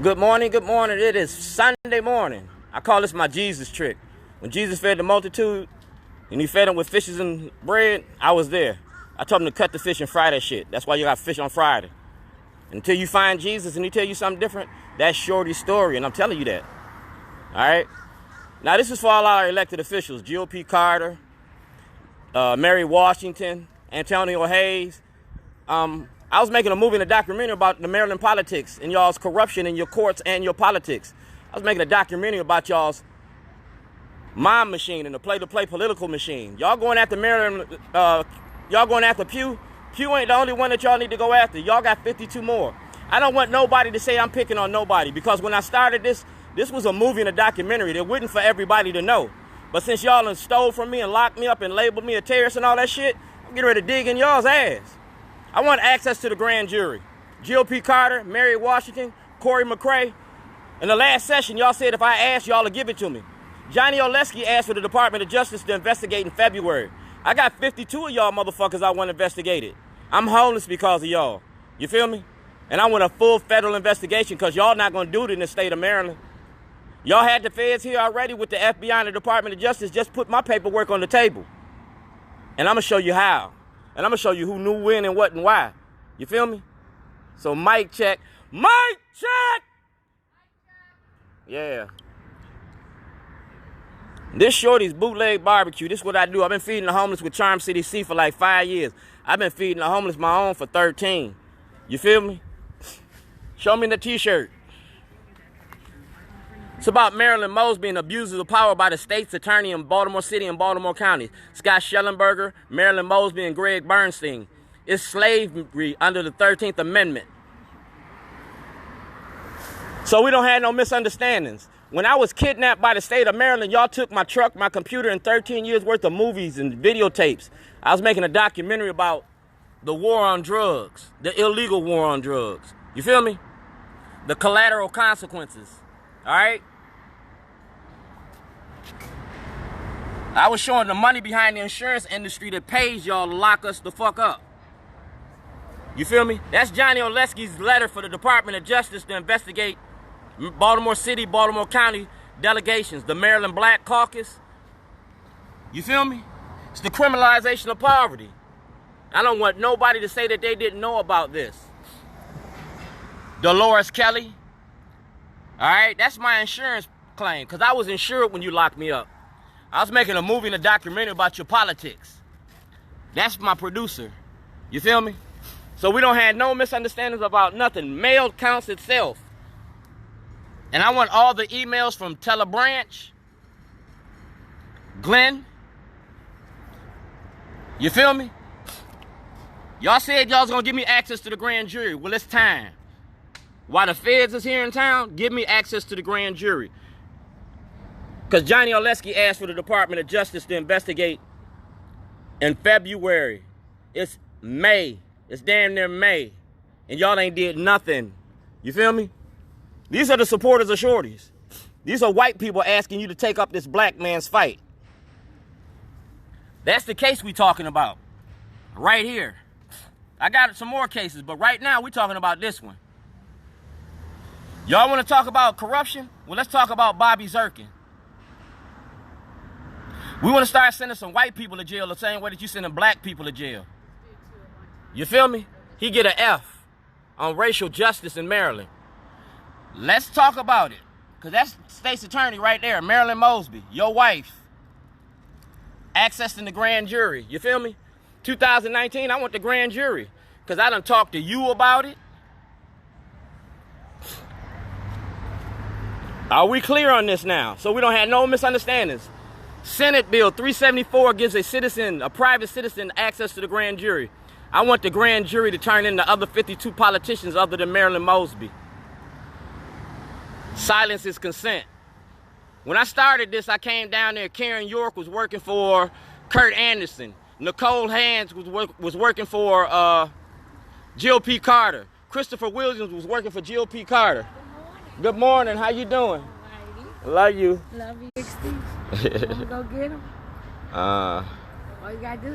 Good morning, good morning. It is Sunday morning. I call this my Jesus trick. When Jesus fed the multitude and he fed them with fishes and bread, I was there. I told him to cut the fish and fry that shit. That's why you got fish on Friday. Until you find Jesus and he tell you something different, that's Shorty's story, and I'm telling you that. All right? Now, this is for all our elected officials. GOP Carter, Mary Washington, Antonio Hayes. I was making a movie and a documentary about the Maryland politics and y'all's corruption in your courts and your politics. I was making a documentary about y'all's mind machine and the play-to-play political machine. Y'all going after Maryland, y'all going after Pew. Pew ain't the only one that y'all need to go after. Y'all got 52 more. I don't want nobody to say I'm picking on nobody, because when I started this was a movie and a documentary. It wasn't for everybody to know. But since y'all done stole from me and locked me up and labeled me a terrorist and all that shit, I'm getting ready to dig in y'all's ass. I want access to the grand jury. GOP Carter, Mary Washington, Corey McCray. In the last session, y'all said if I asked, y'all to give it to me. Johnny Olesky asked for the Department of Justice to investigate in February. I got 52 of y'all motherfuckers I want investigated. I'm homeless because of y'all. You feel me? And I want a full federal investigation, because y'all not going to do it in the state of Maryland. Y'all had the feds here already with the FBI and the Department of Justice. Just put my paperwork on the table. And I'm going to show you how. And I'm going to show you who knew when and what and why. You feel me? So mic check. Mic check! Yeah. This Shorty's bootleg barbecue. This is what I do. I've been feeding the homeless with Charm City C for like 5 years. I've been feeding the homeless my own for 13. You feel me? Show me the t-shirt. It's about Marilyn Mosby and abuses of power by the state's attorney in Baltimore City and Baltimore County, Scott Schellenberger, Marilyn Mosby, and Greg Bernstein. It's slavery under the 13th Amendment. So we don't have no misunderstandings. When I was kidnapped by the state of Maryland, y'all took my truck, my computer, and 13 years worth of movies and videotapes. I was making a documentary about the war on drugs, the illegal war on drugs. You feel me? The collateral consequences. All right? I was showing the money behind the insurance industry that pays y'all to lock us the fuck up. You feel me? That's Johnny Olesky's letter for the Department of Justice to investigate Baltimore City, Baltimore County delegations, the Maryland Black Caucus. You feel me? It's the criminalization of poverty. I don't want nobody to say that they didn't know about this. Dolores Kelly. All right, that's my insurance claim, because I was insured when you locked me up. I was making a movie and a documentary about your politics. That's my producer. You feel me? So we don't have no misunderstandings about nothing. Mail counts itself. And I want all the emails from Telebranch, Glenn. You feel me? Y'all said y'all was going to give me access to the grand jury. Well, it's time. While the feds is here in town, give me access to the grand jury. Because Johnny Olesky asked for the Department of Justice to investigate in February. It's May. It's damn near May. And y'all ain't did nothing. You feel me? These are the supporters of Shorties. These are white people asking you to take up this black man's fight. That's the case we talking about. Right here. I got some more cases, but right now we talking about this one. Y'all want to talk about corruption? Well, let's talk about Bobby Zirkin. We want to start sending some white people to jail the same way that you sending black people to jail. You feel me? He get an F on racial justice in Maryland. Let's talk about it, because that's state's attorney right there, Marilyn Mosby, your wife. Accessing the grand jury. You feel me? 2019, I want the grand jury, because I done talked to you about it. Are we clear on this now? So we don't have no misunderstandings. Senate Bill 374 gives a private citizen, access to the grand jury. I want the grand jury to turn in the other 52 politicians other than Marilyn Mosby. Silence is consent. When I started this, I came down there. Karen York was working for Kurt Anderson. Nicole Hands was working for GOP Carter. Christopher Williams was working for GOP Carter. Good morning. How you doing? Alrighty. Love you. Love you. 60. Wanna go get him? All you gotta do